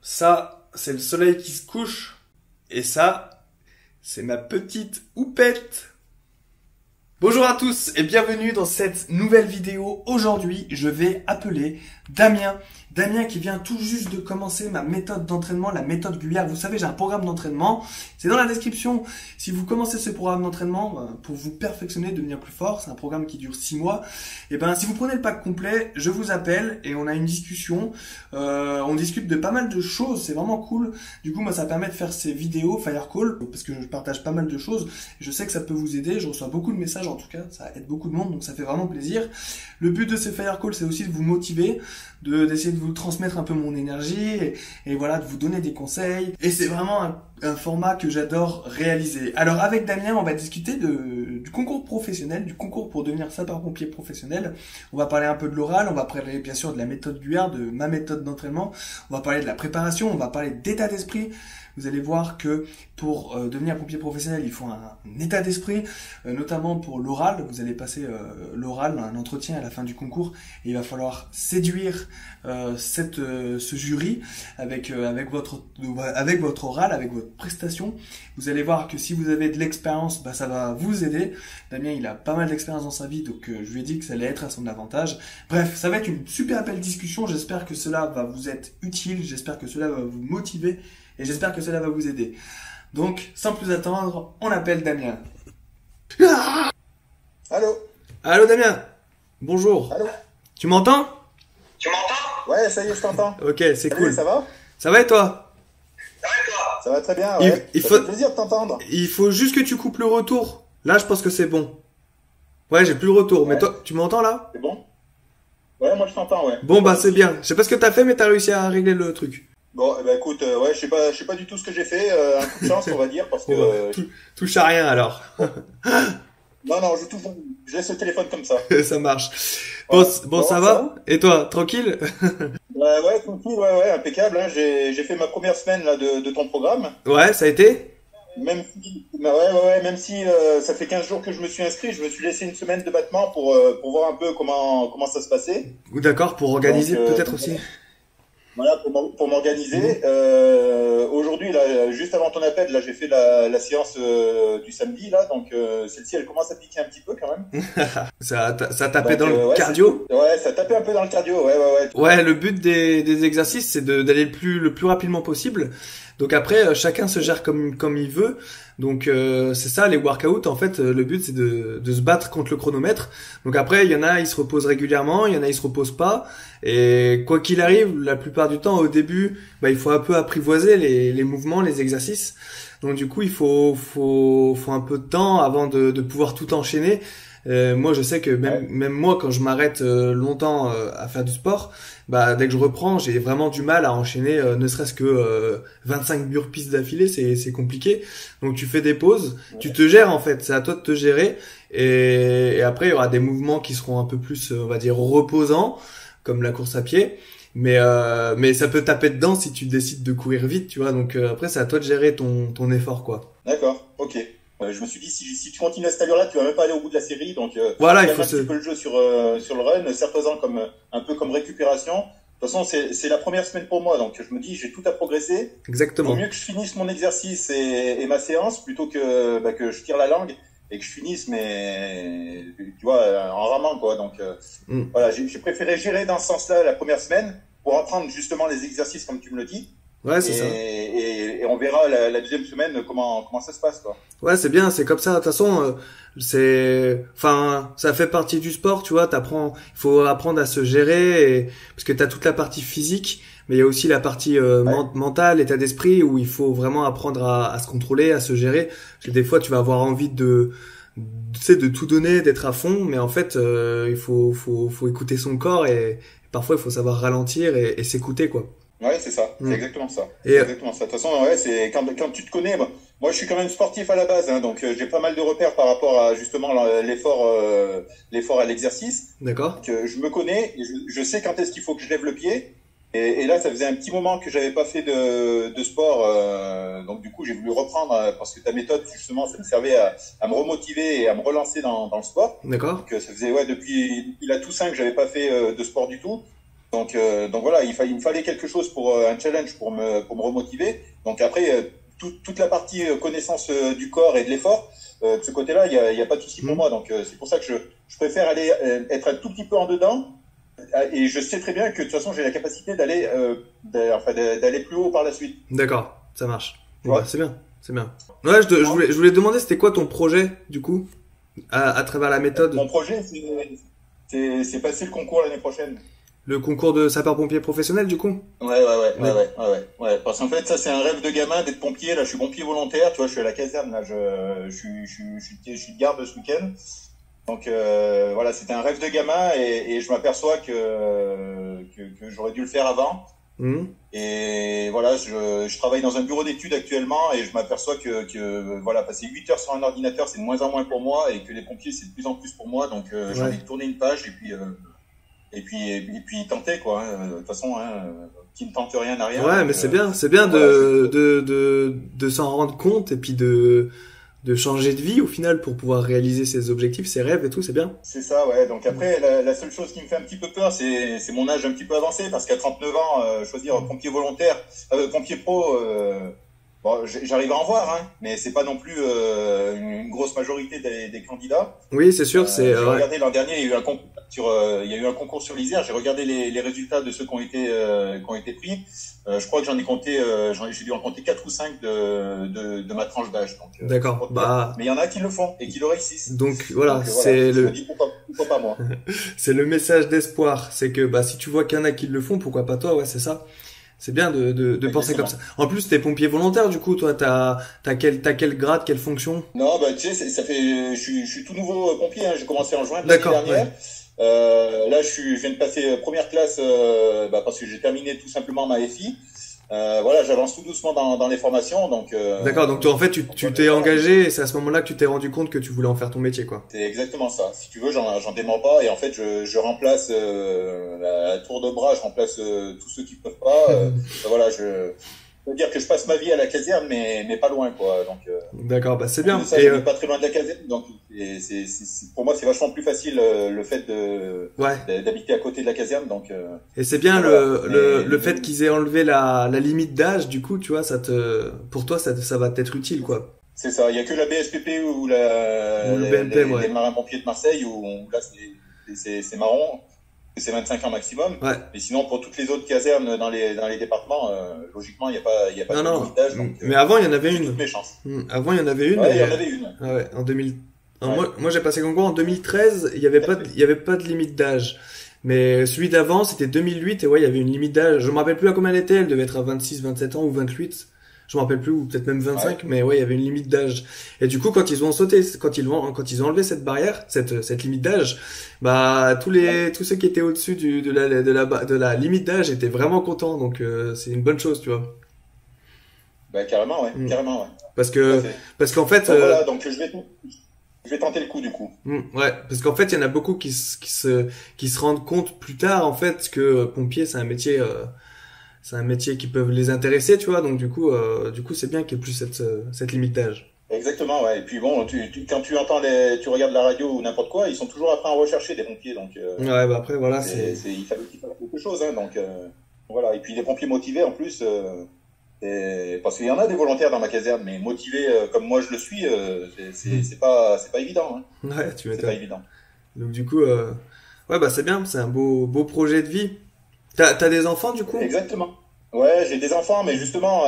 Ça, c'est le soleil qui se couche. Et ça, c'est ma petite houppette. Bonjour à tous et bienvenue dans cette nouvelle vidéo. Aujourd'hui, je vais appeler Damien. Damien qui vient tout juste de commencer ma méthode d'entraînement, la méthode Guyard. Vous savez, j'ai un programme d'entraînement. C'est dans la description. Si vous commencez ce programme d'entraînement pour vous perfectionner, devenir plus fort, c'est un programme qui dure 6 mois. Et ben, si vous prenez le pack complet, je vous appelle et on a une discussion. On discute de pas mal de choses. C'est vraiment cool. Du coup, moi, ça permet de faire ces vidéos Fire Call parce que je partage pas mal de choses. Je sais que ça peut vous aider. Je reçois beaucoup de messages en tout cas. Ça aide beaucoup de monde, donc ça fait vraiment plaisir. Le but de ces Fire Call, c'est aussi de vous motiver, d'essayer de vous transmettre un peu mon énergie et voilà, de vous donner des conseils. Et c'est vraiment un format que j'adore réaliser. Alors avec Damien, on va discuter du concours professionnel, du concours pour devenir sapeur-pompier professionnel. On va parler un peu de l'oral, on va parler bien sûr de la méthode Guyard, de ma méthode d'entraînement. On va parler de la préparation, on va parler d'état d'esprit. Vous allez voir que pour devenir pompier professionnel, il faut un état d'esprit, notamment pour l'oral. Vous allez passer l'oral, un entretien à la fin du concours, et il va falloir séduire ce jury avec votre oral, avec votre prestation. Vous allez voir que si vous avez de l'expérience, bah, ça va vous aider. Damien, il a pas mal d'expérience dans sa vie, donc je lui ai dit que ça allait être à son avantage. Bref, ça va être une super belle discussion. J'espère que cela va vous être utile, j'espère que cela va vous motiver. Et j'espère que cela va vous aider. Donc, sans plus attendre, on appelle Damien. Allô? Allô Damien. Bonjour. Allô? Tu m'entends? Tu m'entends? Ouais, ça y est, je t'entends. Ok, c'est Salut, cool. ça va? Ça va et toi? Ça va et toi? Ça va très bien, ouais. Il Ça faut- fait plaisir de t'entendre. Il faut juste que tu coupes le retour. Là, je pense que c'est bon. Ouais, j'ai plus le retour. Mais Ouais. toi, tu m'entends là? C'est bon? Ouais, moi je t'entends, ouais. Bon, bah c'est bien. Je sais pas ce que t'as fait, mais t'as réussi à régler le truc. Bon, eh ben écoute, ouais, je sais pas du tout ce que j'ai fait. Un coup de chance, on va dire, parce que... Bon, bah, touche à rien alors. Non, je laisse le téléphone comme ça. Ça marche. Bon, Ouais. bon, ça va? Et toi, tranquille? Ouais, tranquille, ouais, impeccable. Hein. J'ai fait ma première semaine là de ton programme. Ouais, ça a été? Même si ça fait 15 jours que je me suis inscrit, je me suis laissé une semaine de battement pour voir un peu comment ça se passait. D'accord, pour organiser Donc, peut-être aussi. Voilà, pour m'organiser. Aujourd'hui, là, juste avant ton appel, là, j'ai fait la séance du samedi, là, donc celle-ci, elle commence à piquer un petit peu quand même. Ça tapait Donc, dans le ouais, cardio? Ouais, ça tapait un peu dans le cardio, ouais. Ouais, le but des exercices, c'est d'aller le plus rapidement possible. Donc après, chacun se gère comme il veut. Donc c'est ça, les workouts, en fait, le but c'est de se battre contre le chronomètre. Donc après, il y en a, ils se reposent régulièrement, il y en a, ils se reposent pas. Et quoi qu'il arrive, la plupart du temps, au début, bah, il faut un peu apprivoiser les mouvements, les exercices. Donc du coup, il faut un peu de temps avant de pouvoir tout enchaîner. Moi, je sais que même moi, quand je m'arrête longtemps à faire du sport, bah dès que je reprends, j'ai vraiment du mal à enchaîner, ne serait-ce que 25 burpees d'affilée, c'est compliqué. Donc tu fais des pauses, tu te gères en fait, c'est à toi de te gérer. Et après, il y aura des mouvements qui seront un peu plus, on va dire, reposants, comme la course à pied. Mais ça peut taper dedans si tu décides de courir vite, tu vois. Donc après, c'est à toi de gérer ton effort, quoi. D'accord, ok. Je me suis dit, si tu continues à cette allure-là, tu vas même pas aller au bout de la série, donc Voilà, il calme faut un petit peu le jeu sur le run, serre-toi-en un peu comme récupération. De toute façon, c'est la première semaine pour moi, donc je me dis, j'ai tout à progresser. Exactement. Vaut mieux que je finisse mon exercice et ma séance plutôt que je tire la langue et que je finisse, mais tu vois, en ramant, quoi. Donc voilà, j'ai préféré gérer dans ce sens-là la première semaine pour apprendre justement les exercices comme tu me le dis. Ouais, c'est ça. Et on verra la deuxième semaine comment ça se passe, quoi. Ouais, c'est bien, c'est comme ça. De toute façon, ça fait partie du sport, tu vois. Il faut apprendre à se gérer, parce que t'as toute la partie physique, mais il y a aussi la partie mentale, état d'esprit, où il faut vraiment apprendre à se contrôler, à se gérer. Parce que des fois, tu vas avoir envie de tout donner, d'être à fond, mais en fait, il faut écouter son corps et parfois il faut savoir ralentir et s'écouter, quoi. Ouais, c'est ça, c'est exactement ça. Et exactement ça. De toute façon, ouais, c'est quand tu te connais. Moi, je suis quand même sportif à la base, hein, donc j'ai pas mal de repères par rapport à justement l'effort à l'exercice. D'accord. Donc, je me connais, et je sais quand est-ce qu'il faut que je lève le pied. Et là, ça faisait un petit moment que j'avais pas fait de sport, donc du coup, j'ai voulu reprendre parce que ta méthode, justement, ça me servait à me remotiver et à me relancer dans le sport. D'accord. Donc, ça faisait depuis la Toussaint que j'avais pas fait de sport du tout. Donc voilà, il me fallait quelque chose pour un challenge pour me remotiver. Donc après, toute la partie connaissance du corps et de l'effort, de ce côté-là, il y a pas de souci pour moi. Donc c'est pour ça que je préfère aller être un tout petit peu en dedans. Et je sais très bien que de toute façon, j'ai la capacité d'aller plus haut par la suite. D'accord, ça marche. Ouais. Ouais, c'est bien, c'est bien. Ouais, je voulais te demander, c'était quoi ton projet, du coup, à travers la méthode? Mon projet, c'est passer le concours l'année prochaine. Le concours de sapeur-pompier professionnel, du coup? Ouais. Parce qu'en fait, ça, c'est un rêve de gamin d'être pompier. Là, je suis pompier volontaire. Tu vois, je suis à la caserne. Là, je suis de garde ce week-end. Donc, voilà, c'était un rêve de gamin et je m'aperçois que j'aurais dû le faire avant. Et voilà, je travaille dans un bureau d'études actuellement et je m'aperçois que voilà, passer 8 heures sur un ordinateur, c'est de moins en moins pour moi et que les pompiers, c'est de plus en plus pour moi. Donc, j'ai envie de tourner une page et puis tenter, quoi. De toute façon, qui ne tente rien n'a rien. Ouais, mais c'est bien voilà, de s'en rendre compte et puis de changer de vie au final pour pouvoir réaliser ses objectifs, ses rêves et tout, c'est bien. C'est ça, ouais. Donc après, la seule chose qui me fait un petit peu peur, c'est mon âge un petit peu avancé, parce qu'à 39 ans, choisir pompier volontaire, pompier pro, bon, j'arrive à en voir, hein, mais c'est pas non plus une grosse majorité des candidats. Oui, c'est sûr. J'ai regardé l'an dernier, il y a eu un concours sur l'Isère. J'ai regardé les résultats de ceux qui ont été pris. Je crois que j'ai dû en compter 4 ou 5 de ma tranche d'âge. D'accord. Mais il y en a qui le font et qui le réussissent. Donc voilà, c'est je me dis pourquoi pas moi. C'est le message d'espoir. C'est que si tu vois qu'il y en a qui le font, pourquoi pas toi? Ouais, c'est ça. C'est bien de penser comme ça. En plus, t'es pompier volontaire, du coup, toi, t'as quel grade, quelle fonction? Non, tu sais, je suis tout nouveau pompier, hein. J'ai commencé en juin de l'année D'accord, dernière. ouais. Là, je viens de passer première classe, parce que j'ai terminé tout simplement ma FI. Voilà, j'avance tout doucement dans les formations, donc. D'accord, donc toi, en fait, tu t'es engagé et c'est à ce moment-là que tu t'es rendu compte que tu voulais en faire ton métier, quoi. C'est exactement ça. Si tu veux, j'en dément pas et en fait, je remplace à tour de bras, je remplace tous ceux qui peuvent pas. Voilà, je veux dire que je passe ma vie à la caserne, mais pas loin, quoi. Donc. D'accord, c'est bien. Ça, je pas très loin de la caserne, donc pour moi, c'est vachement plus facile le fait d'habiter à côté de la caserne, donc. Et c'est bien le fait qu'ils aient enlevé la limite d'âge, du coup, tu vois, pour toi, ça va t'être utile, quoi. C'est ça. Il y a que la BSPP ou le BNP, les marins-pompiers de Marseille où là, c'est marron. C'est 25 ans maximum. Ouais. Mais sinon, pour toutes les autres casernes dans les départements, logiquement, il y a pas de limite d'âge. Mais avant, il y en avait une. Mes chances. Avant, il y en avait une. Ouais, il y en avait une. Ouais, en 2000. Moi, j'ai passé concours en 2013. Il y avait pas de limite d'âge. Mais celui d'avant, c'était 2008 et ouais, il y avait une limite d'âge. Je me rappelle plus à combien elle était. Elle devait être à 26, 27 ans ou 28. Je me rappelle plus, ou peut-être même 25, mais ouais, il y avait une limite d'âge. Et du coup, quand ils ont enlevé cette barrière, cette limite d'âge, tous ceux qui étaient au-dessus de la limite d'âge étaient vraiment contents. Donc, c'est une bonne chose, tu vois. Carrément, ouais. Carrément, ouais. Parce qu'en fait, donc, voilà, donc je vais tenter le coup, du coup. Ouais, parce qu'en fait, il y en a beaucoup qui se rendent compte plus tard, en fait, que pompier, c'est un métier, qui peut les intéresser, tu vois. Donc du coup, c'est bien qu'il y ait plus cette limite d'âge. Exactement, ouais. Et puis bon, quand tu entends tu regardes la radio ou n'importe quoi, ils sont toujours en train de rechercher des pompiers, donc. Ouais, après voilà, il fallait qu'ils fassent quelque chose, hein. Donc voilà. Et puis des pompiers motivés en plus, parce qu'il y en a des volontaires dans ma caserne, mais motivés comme moi je le suis, c'est pas évident, hein. Ouais, tu m'étonnes. C'est pas évident. Donc du coup, c'est bien, c'est un beau projet de vie. T'as des enfants, du coup? Exactement. Ouais, j'ai des enfants, mais justement,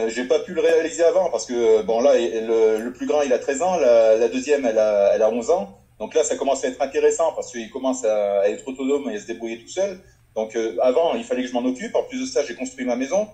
j'ai pas pu le réaliser avant parce que, bon, là, le plus grand, il a 13 ans, la deuxième, elle a 11 ans. Donc là, ça commence à être intéressant parce qu'il commence à être autonome et à se débrouiller tout seul. Donc, avant, il fallait que je m'en occupe. En plus de ça, j'ai construit ma maison.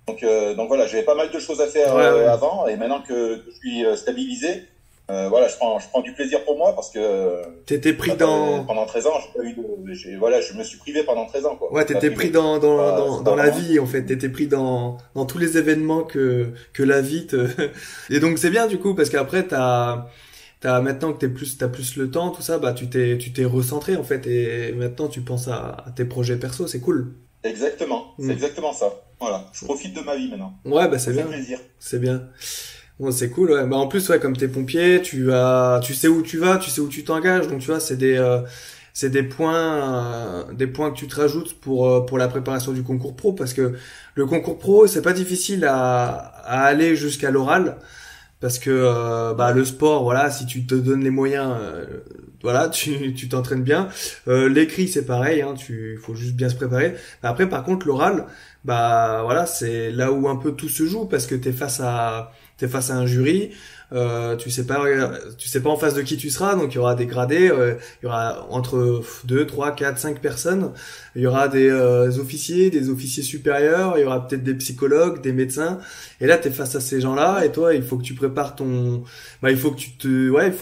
Donc voilà, j'avais pas mal de choses à faire avant. Et maintenant que je suis stabilisé, voilà, je prends du plaisir pour moi parce que t'étais pris pendant 13 ans, je me suis privé pendant 13 ans, quoi. Ouais, t'étais pris dans la vie, en fait. T'étais pris dans tous les événements que la vie et donc c'est bien, du coup, parce qu'après maintenant que t'as plus le temps, tout ça, tu t'es recentré, en fait, et maintenant tu penses à tes projets perso, c'est cool. Exactement. C'est exactement ça. Voilà. Je profite de ma vie maintenant. Ouais, c'est bien. Plaisir. C'est bien. Bon, c'est cool, ouais. En plus, ouais, comme t'es pompier, tu sais où tu vas, tu sais où tu t'engages, donc tu vois, c'est c'est des points que tu te rajoutes pour la préparation du concours pro, parce que le concours pro, c'est pas difficile à aller jusqu'à l'oral. Parce que le sport, voilà, si tu te donnes les moyens, voilà, tu t'entraînes bien. L'écrit, c'est pareil, hein, faut juste bien se préparer. Après, par contre, l'oral, voilà, c'est là où un peu tout se joue, parce que t'es face à un jury. Tu sais pas en face de qui tu seras, donc il y aura des gradés, il y aura entre 2, 3, 4, 5 personnes, il y aura des officiers supérieurs, il y aura peut-être des psychologues, des médecins, et là t'es face à ces gens-là, et toi il faut que tu prépares il faut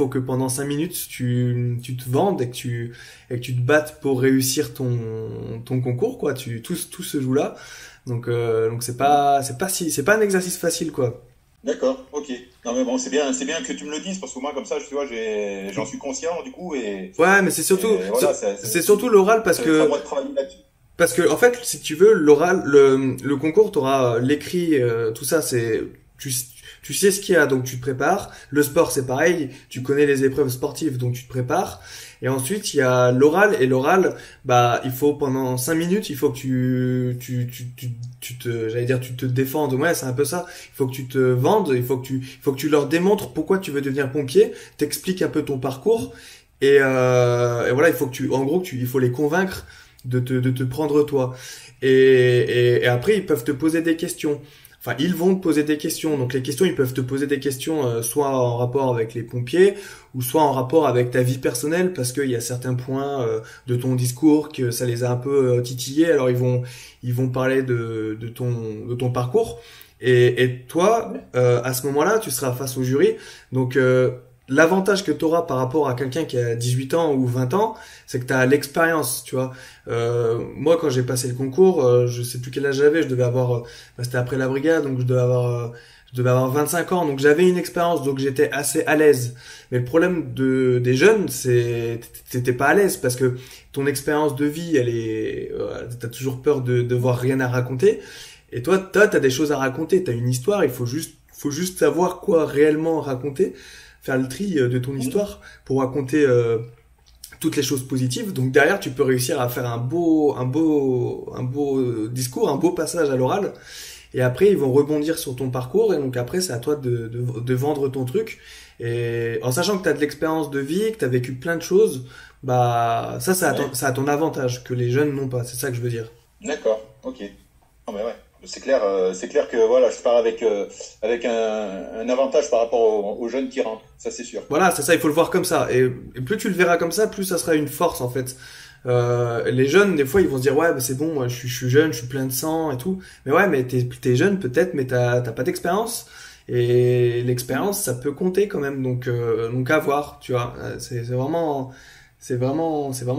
que pendant 5 minutes tu te vendes et que tu te battes pour réussir ton concours, quoi. Tout se joue là, donc c'est pas un exercice facile, quoi. D'accord, ok. Non mais bon, c'est bien que tu me le dises, parce que moi comme ça, tu vois, j'en suis conscient du coup, et ouais, mais c'est surtout voilà, c'est surtout l'oral, parce que à moi de travailler là-dessus. Parce que en fait, si tu veux, l'oral, le concours, t'auras l'écrit, tout ça, tu sais ce qu'il y a, donc tu te prépares. Le sport, c'est pareil, tu connais les épreuves sportives, donc tu te prépares. Et ensuite, il y a l'oral, et l'oral, il faut pendant 5 minutes, il faut que tu te défendes. Ouais, c'est un peu ça. Il faut que tu te vendes, il faut que tu leur démontres pourquoi tu veux devenir pompier, t'expliques un peu ton parcours, et voilà, il faut les convaincre de te prendre toi. Et après, ils peuvent te poser des questions. Enfin, ils vont te poser des questions. Donc les questions, ils peuvent te poser des questions soit en rapport avec les pompiers, ou soit en rapport avec ta vie personnelle, parce qu'il y a certains points de ton discours que ça les a un peu titillés. Alors ils vont parler de ton parcours. Et toi, à ce moment-là, tu seras face au jury. Donc l'avantage que tu auras par rapport à quelqu'un qui a 18 ans ou 20 ans, c'est que tu as l'expérience, tu vois. Moi, quand j'ai passé le concours, je sais plus quel âge j'avais, je devais avoir, c'était après la brigade, donc je devais avoir 25 ans, donc j'avais une expérience, donc j'étais assez à l'aise. Mais le problème des jeunes, t'étais pas à l'aise, parce que ton expérience de vie, t'as toujours peur de devoir rien à raconter. Et toi, t'as des choses à raconter, t'as une histoire, il faut juste savoir quoi réellement raconter, faire le tri de ton histoire pour raconter toutes les choses positives. Donc derrière, tu peux réussir à faire un beau discours, un beau passage à l'oral. Et après, ils vont rebondir sur ton parcours. Et donc après, c'est à toi de vendre ton truc. Et en sachant que tu as de l'expérience de vie, que tu as vécu plein de choses, ça a ton avantage que les jeunes n'ont pas. C'est ça que je veux dire. D'accord, ok. Non mais ouais. C'est clair que voilà, je pars avec un avantage par rapport aux jeunes qui rentrent, ça c'est sûr. Voilà, c'est ça, il faut le voir comme ça. Et plus tu le verras comme ça, plus ça sera une force en fait. Les jeunes, des fois, ils vont se dire ouais, c'est bon, moi, je suis jeune, je suis plein de sang et tout. Mais ouais, mais t'es jeune peut-être, mais t'as pas d'expérience. Et l'expérience, ça peut compter quand même. Donc à voir, tu vois. C'est vraiment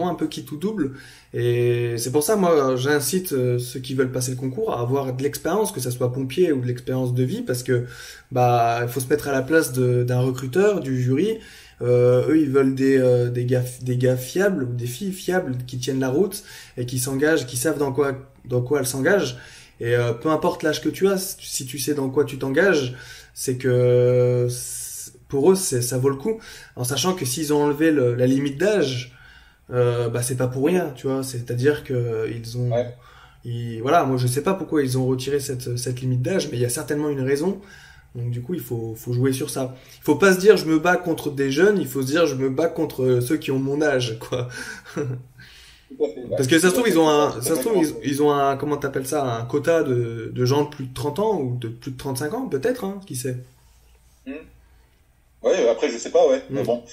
un peu qui tout double. Et c'est pour ça, moi, j'incite ceux qui veulent passer le concours à avoir de l'expérience, que ça soit pompier ou de l'expérience de vie, parce que il faut se mettre à la place d'un recruteur, du jury. Eux, ils veulent des gars fiables, ou des filles fiables qui tiennent la route et qui s'engagent, qui savent dans quoi elles s'engagent. Et peu importe l'âge que tu as, si tu sais dans quoi tu t'engages, c'est que pour eux, ça vaut le coup, en sachant que s'ils ont enlevé la limite d'âge, c'est pas pour rien, tu vois. C'est-à-dire que ils ont, voilà, moi je sais pas pourquoi ils ont retiré cette limite d'âge, mais il y a certainement une raison. Donc du coup, il faut jouer sur ça. Il faut pas se dire je me bats contre des jeunes, il faut se dire je me bats contre ceux qui ont mon âge, quoi. Parce que ça se trouve ils ont un comment t'appelles ça, un quota de gens de plus de 30 ans ou de plus de 35 ans peut-être, hein, qui sait. Ouais, après je sais pas, ouais. Mais bon,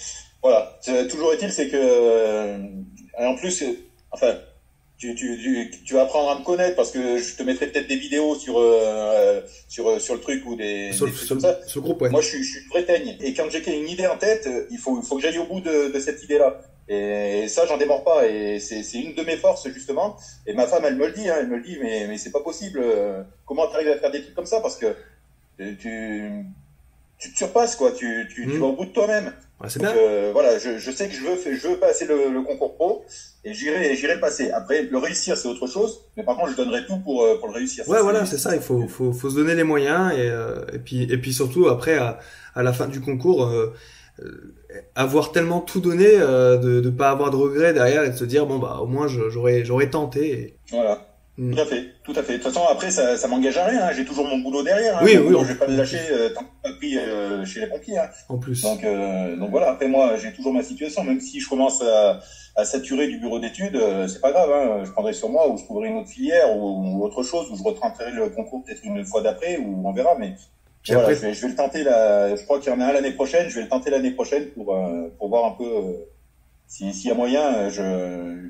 voilà. Toujours est-il, c'est que en plus, enfin, tu vas apprendre à me connaître, parce que je te mettrai peut-être des vidéos sur le truc, ou des trucs comme ça. Sur le groupe, ouais. Moi, je suis une vraie teigne. Et quand j'ai une idée en tête, il faut que j'aille au bout de cette idée-là. Et ça, j'en démords pas. Et c'est une de mes forces, justement. Et ma femme, elle me le dit, hein. Elle me le dit, mais c'est pas possible. Comment t'arrives à faire des trucs comme ça? Parce que tu te surpasses, quoi. Tu vas au bout de toi-même. Ouais, c'est donc, bien. voilà, je sais que je veux passer le concours pro, et j'irai le passer. Après, le réussir, c'est autre chose, mais par contre, je donnerai tout pour le réussir. Ouais, voilà, c'est ça. Il faut se donner les moyens, et puis surtout après, à la fin du concours, avoir tellement tout donné, de pas avoir de regrets derrière et de se dire bon bah au moins j'aurais tenté. Voilà. Tout à fait, tout à fait. De toute façon, après, ça m'engage à rien. Hein. J'ai toujours mon boulot derrière. Hein. Oui, mon oui. boulot, je vais pas le lâcher tant que j'ai pas pris chez les pompiers. Hein. En plus. Donc voilà. Après moi, j'ai toujours ma situation. Même si je commence à saturer du bureau d'études, c'est pas grave. Hein. Je prendrai sur moi ou je trouverai une autre filière ou autre chose où je retenterai le concours peut-être une fois d'après ou on verra. Mais voilà, après... je vais le tenter là. Je crois qu'il y en a un l'année prochaine. Je vais le tenter l'année prochaine pour voir un peu s'il y a moyen. Je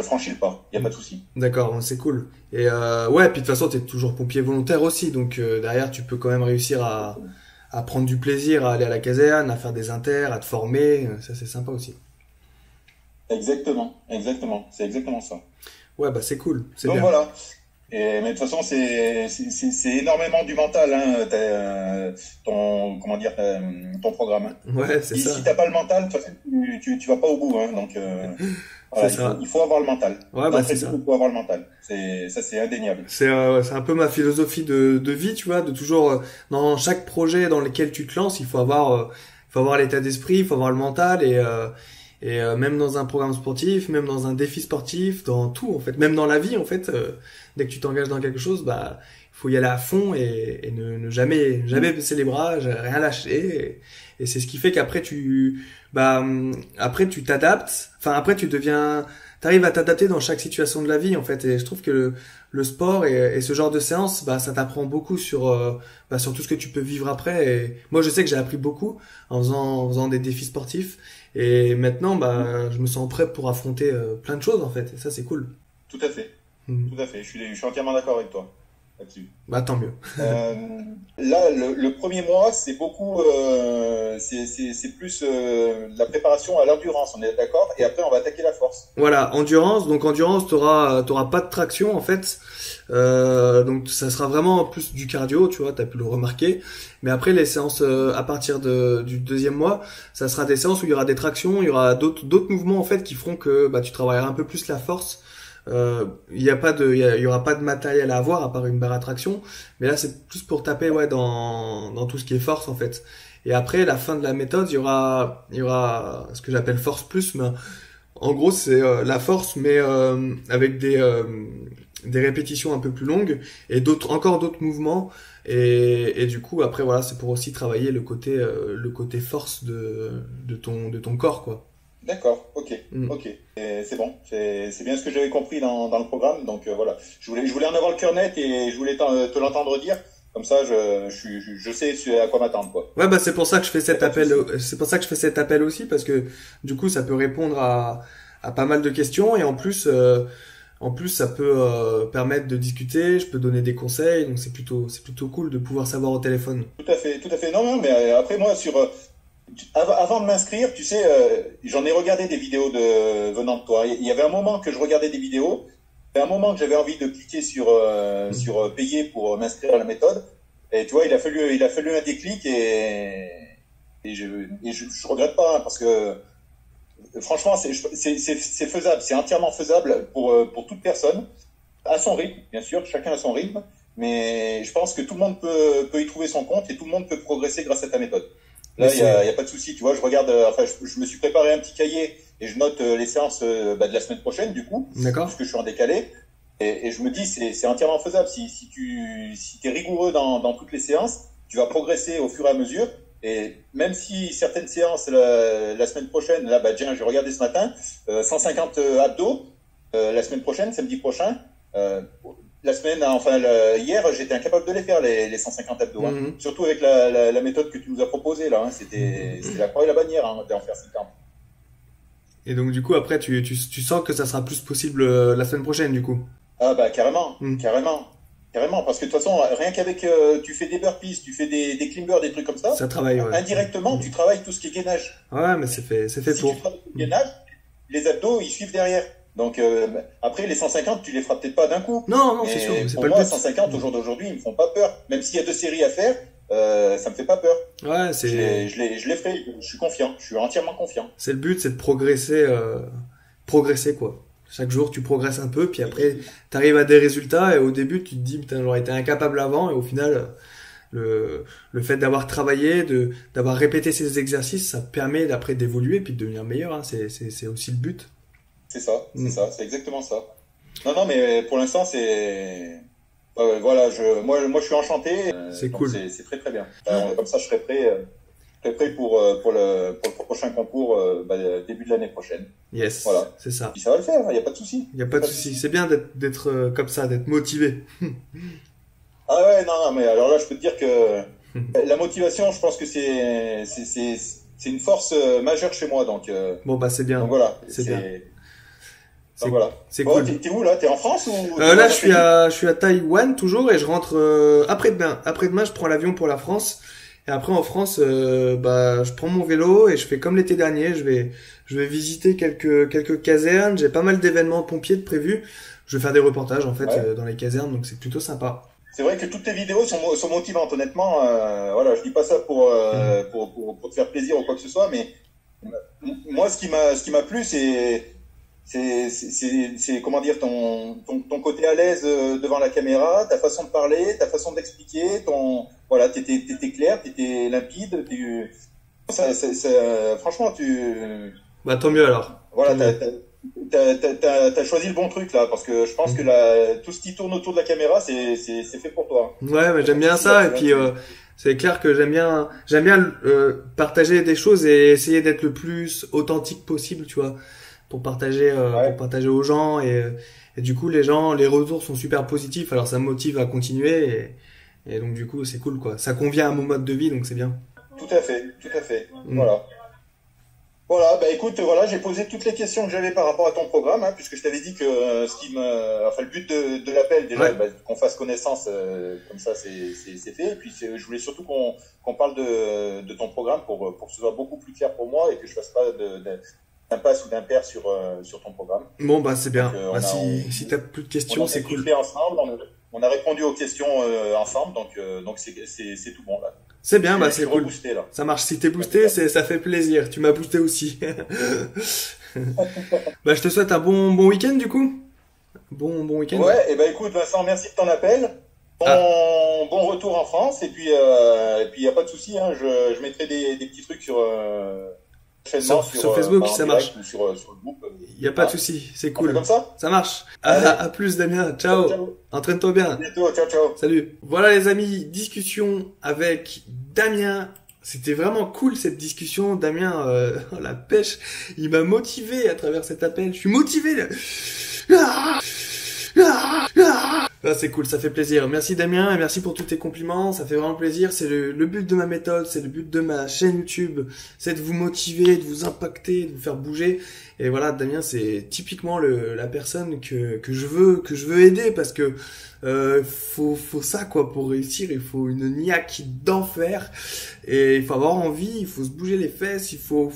franchis le pas, il y a pas de souci. D'accord, c'est cool. Et ouais, puis de toute façon, t'es toujours pompier volontaire aussi, donc derrière, tu peux quand même réussir à prendre du plaisir, à aller à la caserne, à faire des inters, à te former, ça c'est sympa aussi. Exactement, c'est exactement ça. Ouais, bah c'est cool, c'est donc bien. Voilà. Mais de toute façon, c'est énormément du mental, hein, ton programme. Hein. Ouais, c'est ça. Si t'as pas le mental, tu vas pas au bout, hein, donc. Voilà, il faut avoir le mental. Ouais, bah c'est ça. Il faut avoir le mental. Ça, c'est indéniable. C'est un peu ma philosophie de vie, tu vois, de toujours dans chaque projet dans lequel tu te lances, il faut avoir l'état d'esprit, il faut avoir le mental et même dans un programme sportif, même dans un défi sportif, dans tout en fait, même dans la vie en fait, dès que tu t'engages dans quelque chose, bah il faut y aller à fond et ne jamais baisser les bras, rien lâcher et c'est ce qui fait qu'après après tu t'adaptes, enfin après t'arrives à t'adapter dans chaque situation de la vie en fait et je trouve que le sport et ce genre de séance bah ça t'apprend beaucoup sur tout ce que tu peux vivre après et moi je sais que j'ai appris beaucoup en faisant des défis sportifs et maintenant bah je me sens prêt pour affronter plein de choses en fait et ça c'est cool. Tout à fait. Tout à fait, je suis entièrement d'accord avec toi là-dessus. Bah tant mieux. Là, le premier mois, c'est beaucoup, c'est plus la préparation à l'endurance, on est d'accord. Et après, on va attaquer la force. Voilà, endurance. Donc endurance, t'auras pas de traction en fait. Donc ça sera vraiment plus du cardio, tu vois, t'as pu le remarquer. Mais après les séances à partir du deuxième mois, ça sera des séances où il y aura des tractions, il y aura d'autres mouvements en fait qui feront que bah tu travailleras un peu plus la force. Il y aura pas de matériel à avoir à part une barre à traction, mais là c'est plus pour taper ouais dans tout ce qui est force en fait. Et après la fin de la méthode, il y aura ce que j'appelle force plus, mais en gros c'est la force mais avec des répétitions un peu plus longues et encore d'autres mouvements et du coup après voilà, c'est pour aussi travailler le côté force de ton corps quoi. D'accord, ok. C'est bon, c'est bien ce que j'avais compris dans le programme. Donc voilà, je voulais en avoir le cœur net et je voulais te l'entendre dire. Comme ça, je sais à quoi m'attendre quoi. Ouais, bah c'est pour ça que je fais cet appel. C'est pour ça que je fais cet appel aussi parce que du coup, ça peut répondre à pas mal de questions et en plus, ça peut permettre de discuter. Je peux donner des conseils, donc c'est plutôt cool de pouvoir savoir au téléphone. Tout à fait. Non, mais après moi avant de m'inscrire, tu sais, j'en ai regardé des vidéos venant de toi. Il y avait un moment que je regardais des vidéos, il y avait un moment que j'avais envie de cliquer sur payer pour m'inscrire à la méthode. Et tu vois, il a fallu un déclic et je regrette pas hein, parce que franchement, c'est faisable, c'est entièrement faisable pour toute personne à son rythme, bien sûr, chacun à son rythme. Mais je pense que tout le monde peut y trouver son compte et tout le monde peut progresser grâce à ta méthode. Là, il y a pas de souci, tu vois. Je regarde, je me suis préparé un petit cahier et je note les séances de la semaine prochaine, du coup, parce que je suis en décalé. Et je me dis, c'est entièrement faisable. Si t'es rigoureux dans toutes les séances, tu vas progresser au fur et à mesure. Et même si certaines séances la semaine prochaine, là, bah tiens, j'ai regardé ce matin, 150 abdos. La semaine prochaine, samedi prochain. Hier, j'étais incapable de les faire, les 150 abdos. Hein. Surtout avec la méthode que tu nous as proposée, là. Hein. C'était la croix et la bannière, hein, d'en faire 50. Et donc, du coup, après, tu sens que ça sera plus possible la semaine prochaine, du coup. Ah, bah, carrément. Parce que de toute façon, rien qu'avec, tu fais des burpees, tu fais des climbers, des trucs comme ça. Ça travaille, ouais. Indirectement, tu travailles tout ce qui est gainage. Ouais, mais c'est fait si pour. Tu travailles le gainage, les abdos, ils suivent derrière. Donc après les 150, tu les feras peut-être pas d'un coup. Non, c'est sûr. C'est pour pas moi, le but. 150 au jour d'aujourd'hui, ils me font pas peur. Même s'il y a 2 séries à faire, ça me fait pas peur. Ouais, je les ferai. Je suis confiant. Je suis entièrement confiant. C'est le but, c'est de progresser quoi. Chaque jour, tu progresses un peu, puis après, t'arrives à des résultats et au début, tu te dis putain, j'aurais été incapable avant et au final, le fait d'avoir travaillé, d'avoir répété ces exercices, ça permet d'après d'évoluer puis de devenir meilleur, hein. C'est aussi le but. C'est ça, c'est exactement ça. Non, mais pour l'instant, c'est... voilà, moi, je suis enchanté. C'est cool. C'est très, très bien. Comme ça, je serai prêt pour le prochain concours début de l'année prochaine. Yes, voilà. C'est ça. Puis ça va le faire, il n'y a pas de souci. Il n'y a pas de souci. C'est bien d'être comme ça, d'être motivé. Ah ouais, non, mais alors là, je peux te dire que la motivation, je pense que c'est une force majeure chez moi. Donc, bon, bah c'est bien. Donc voilà. C'est bien. Donc voilà. C'est cool. T'es où là? T'es en France ou là, je suis à Taïwan toujours et je rentre après-demain. Après-demain, je prends l'avion pour la France. Et après en France, je prends mon vélo et je fais comme l'été dernier. Je vais visiter quelques casernes. J'ai pas mal d'événements pompiers de prévus. Je vais faire des reportages en fait dans les casernes, donc c'est plutôt sympa. C'est vrai que toutes tes vidéos sont motivantes, honnêtement. Voilà, je dis pas ça pour te faire plaisir ou quoi que ce soit, mais moi, ce qui m'a plu, c'est comment dire ton côté à l'aise devant la caméra, ta façon de parler, ta façon d'expliquer, voilà, t'étais clair, t'étais limpide, franchement bah tant mieux alors. Voilà, t'as choisi le bon truc là, parce que je pense que tout ce qui tourne autour de la caméra, c'est fait pour toi. Ouais, mais j'aime bien ça et puis c'est clair que j'aime bien partager des choses et essayer d'être le plus authentique possible, tu vois. Pour partager aux gens et du coup les retours sont super positifs, alors ça me motive à continuer et donc du coup c'est cool quoi, ça convient à mon mode de vie donc c'est bien. Tout à fait. Voilà, bah écoute, voilà, j'ai posé toutes les questions que j'avais par rapport à ton programme, hein, puisque je t'avais dit que le but de l'appel déjà, qu'on fasse connaissance, comme ça c'est fait, et puis je voulais surtout qu'on parle de ton programme pour que ce soit beaucoup plus clair pour moi et que je fasse pas d'impasse ou d'impair sur ton programme. Bon bah c'est bien. Donc, si t'as plus de questions, c'est cool. On a répondu aux questions ensemble, donc c'est tout bon là. C'est bien, c'est cool. Boosté, là. Ça marche. Si t'es boosté, ça fait plaisir. Tu m'as boosté aussi. Je te souhaite un bon week-end du coup. Bon week-end. Ouais. Et écoute Vincent, merci de ton appel. Bon retour en France et puis y a pas de souci. Hein, je mettrai des petits trucs sur Facebook, ça marche. Sur le groupe. Y a pas de souci, c'est cool. Comme ça. Ça marche. À plus Damien. Ciao. Entraîne-toi bien. À bientôt. Ciao. Salut. Voilà les amis, discussion avec Damien. C'était vraiment cool cette discussion. Damien, la pêche, il m'a motivé à travers cet appel. Je suis motivé là. C'est cool, ça fait plaisir. Merci Damien et merci pour tous tes compliments, ça fait vraiment plaisir. C'est le but de ma méthode, c'est le but de ma chaîne YouTube, c'est de vous motiver, de vous impacter, de vous faire bouger. Et voilà, Damien, c'est typiquement la personne que je veux aider parce que faut ça quoi pour réussir. Il faut une niaque d'enfer et il faut avoir envie, il faut se bouger les fesses, il faut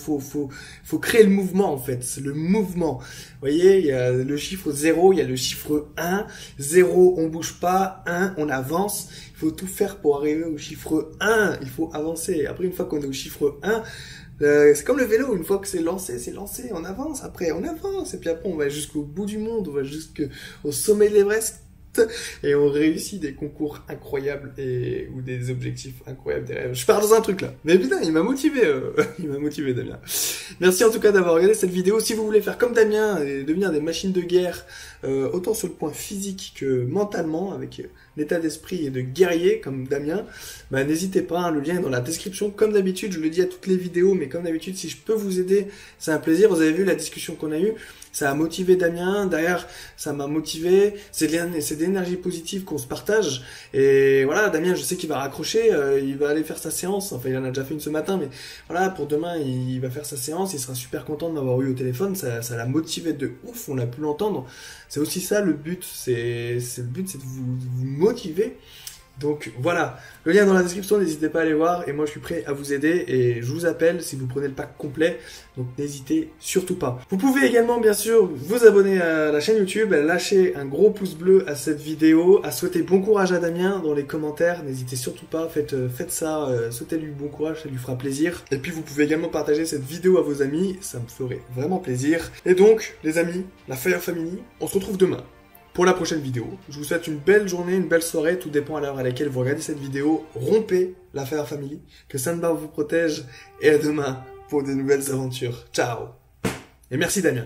créer le mouvement en fait. C'est le mouvement. Vous voyez, il y a le chiffre 0, il y a le chiffre 1. 0, on bouge pas. 1, on avance. Il faut tout faire pour arriver au chiffre 1. Il faut avancer. Après, une fois qu'on est au chiffre 1, c'est comme le vélo. Une fois que c'est lancé. On avance. Après, on avance. Et puis après, on va jusqu'au bout du monde. On va jusqu'au sommet de l'Everest. Et on réussit des concours incroyables ou des objectifs incroyables derrière. Je pars dans un truc là. Mais putain, il m'a motivé Damien. Merci en tout cas d'avoir regardé cette vidéo. Si vous voulez faire comme Damien et devenir des machines de guerre, autant sur le point physique que mentalement, avec l'état d'esprit et de guerrier comme Damien, n'hésitez pas, hein, le lien est dans la description. Comme d'habitude, je le dis à toutes les vidéos, mais comme d'habitude, si je peux vous aider, c'est un plaisir. Vous avez vu la discussion qu'on a eue. Ça a motivé Damien, derrière ça m'a motivé, c'est de l'énergie positive qu'on se partage, et voilà, Damien je sais qu'il va raccrocher, il va aller faire sa séance, enfin il en a déjà fait une ce matin, mais voilà, pour demain il va faire sa séance, il sera super content de m'avoir eu au téléphone, ça l'a motivé de ouf, on a pu l'entendre, c'est aussi ça le but, c'est de vous motiver. Donc voilà, le lien est dans la description, n'hésitez pas à aller voir et moi je suis prêt à vous aider et je vous appelle si vous prenez le pack complet, donc n'hésitez surtout pas. Vous pouvez également bien sûr vous abonner à la chaîne YouTube, à lâcher un gros pouce bleu à cette vidéo, à souhaiter bon courage à Damien dans les commentaires, n'hésitez surtout pas, faites ça, souhaitez-lui bon courage, ça lui fera plaisir. Et puis vous pouvez également partager cette vidéo à vos amis, ça me ferait vraiment plaisir. Et donc les amis, la Fire Family, on se retrouve demain pour la prochaine vidéo. Je vous souhaite une belle journée, une belle soirée, tout dépend à l'heure à laquelle vous regardez cette vidéo. Rompez la Fire Family, que Sandbar vous protège, et à demain pour de nouvelles aventures. Ciao. Et merci Damien.